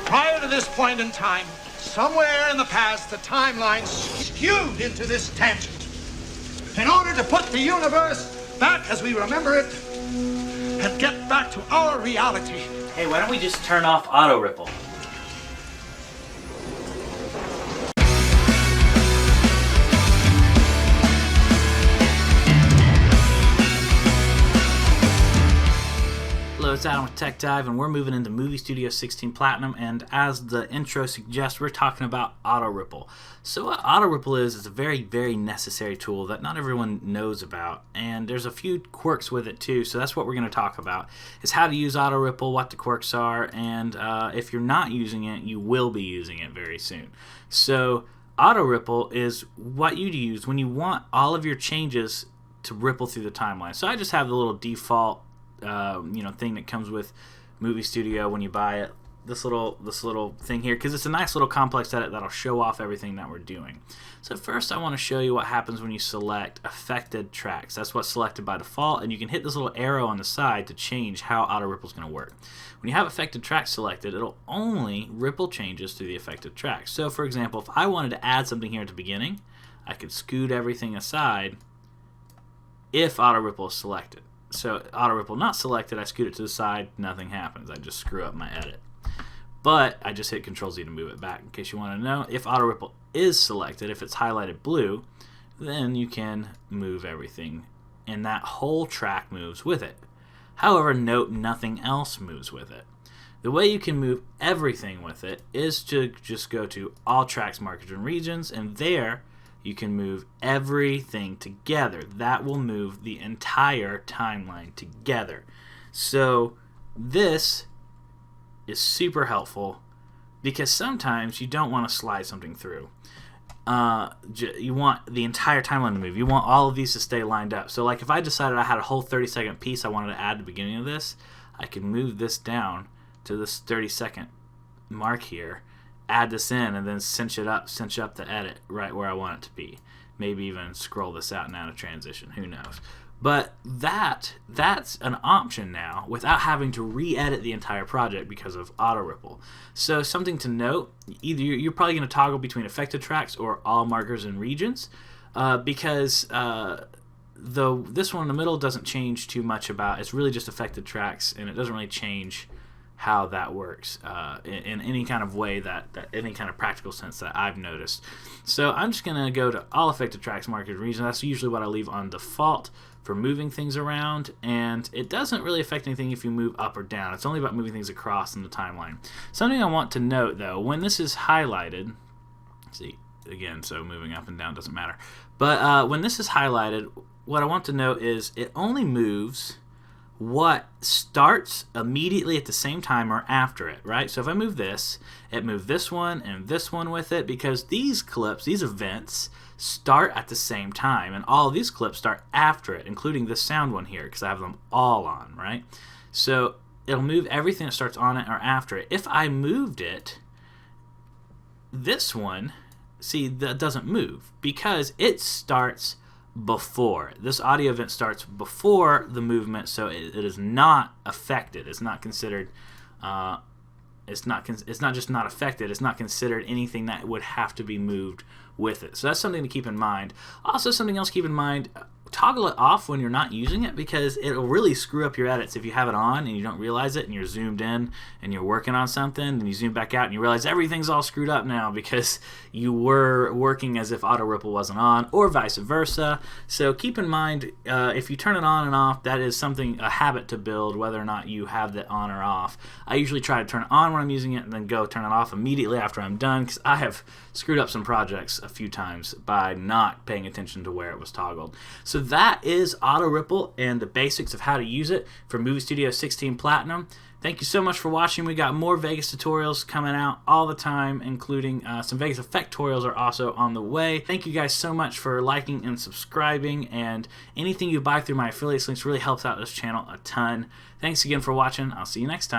Prior to this point in time, somewhere in the past, the timeline skewed into this tangent. In order to put the universe back as we remember it and get back to our reality. Hey, why don't we just turn off auto ripple? Hello, it's Adam with Tech Dive, and we're moving into Movie Studio 16 Platinum, and as the intro suggests, we're talking about auto ripple. So what auto ripple is a very, very necessary tool that not everyone knows about, and there's a few quirks with it too, so that's what we're going to talk about, is how to use auto ripple, what the quirks are, and if you're not using it, you will be using it very soon. So auto ripple is what you'd use when you want all of your changes to ripple through the timeline. So I just have the little default thing that comes with Movie Studio when you buy it, this little thing here, because it's a nice little complex edit that'll show off everything that we're doing. So first I want to show you what happens when you select affected tracks. That's what's selected by default, and you can hit this little arrow on the side to change how auto ripple is going to work. When you have affected tracks selected, it'll only ripple changes through the affected tracks. So for example, if I wanted to add something here at the beginning, I could scoot everything aside if auto ripple is selected. So auto ripple not selected, I scoot it to the side, nothing happens. I just screw up my edit. But I just hit Control-Z to move it back. In case you want to know, if auto ripple is selected, if it's highlighted blue, then you can move everything, and that whole track moves with it. However, note nothing else moves with it. The way you can move everything with it is to just go to All Tracks, Markers, and Regions, and there you can move everything together. That will move the entire timeline together. So this is super helpful because sometimes you don't want to slide something through. You want the entire timeline to move. You want all of these to stay lined up. So like if I decided I had a whole 30-second piece I wanted to add at the beginning of this, I can move this down to this 30-second mark here, add this in, and then cinch up the edit right where I want it to be. Maybe even scroll this out and add a transition, who knows. But that's an option now without having to re-edit the entire project because of auto ripple. So something to note, either you're probably going to toggle between affected tracks or all markers and regions, because though this one in the middle doesn't change too much about, it's really just affected tracks, and it doesn't really change how that works in any kind of way that any kind of practical sense that I've noticed. So I'm just going to go to all affected tracks, markers, and regions. That's usually what I leave on default for moving things around, and it doesn't really affect anything if you move up or down. It's only about moving things across in the timeline. Something I want to note though, when this is highlighted, see again, so moving up and down doesn't matter, but when this is highlighted, what I want to note is it only moves what starts immediately at the same time or after it, right? So if I move this, it moved this one and this one with it, because these clips, these events, start at the same time, and all of these clips start after it, including this sound one here, because I have them all on, right? So it'll move everything that starts on it or after it. If I moved it, this one, see, that doesn't move because it starts before. This audio event starts before the movement, so it is not affected. It's not considered it's not just not affected, it's not considered anything that would have to be moved with it. So that's something to keep in mind. Also, something else to keep in mind, toggle it off when you're not using it, because it'll really screw up your edits if you have it on and you don't realize it, and you're zoomed in and you're working on something and you zoom back out and you realize everything's all screwed up now because you were working as if auto ripple wasn't on, or vice versa. So keep in mind, if you turn it on and off, that is a habit to build, whether or not you have that on or off. I usually try to turn it on when I'm using it and then go turn it off immediately after I'm done, because I have screwed up some projects a few times by not paying attention to where it was toggled. So that is auto ripple and the basics of how to use it for Movie Studio 16 Platinum. Thank you so much for watching. We got more Vegas tutorials coming out all the time, including some Vegas effect tutorials are also on the way. Thank you guys so much for liking and subscribing, and anything you buy through my affiliate links really helps out this channel a ton. Thanks again for watching. I'll see you next time.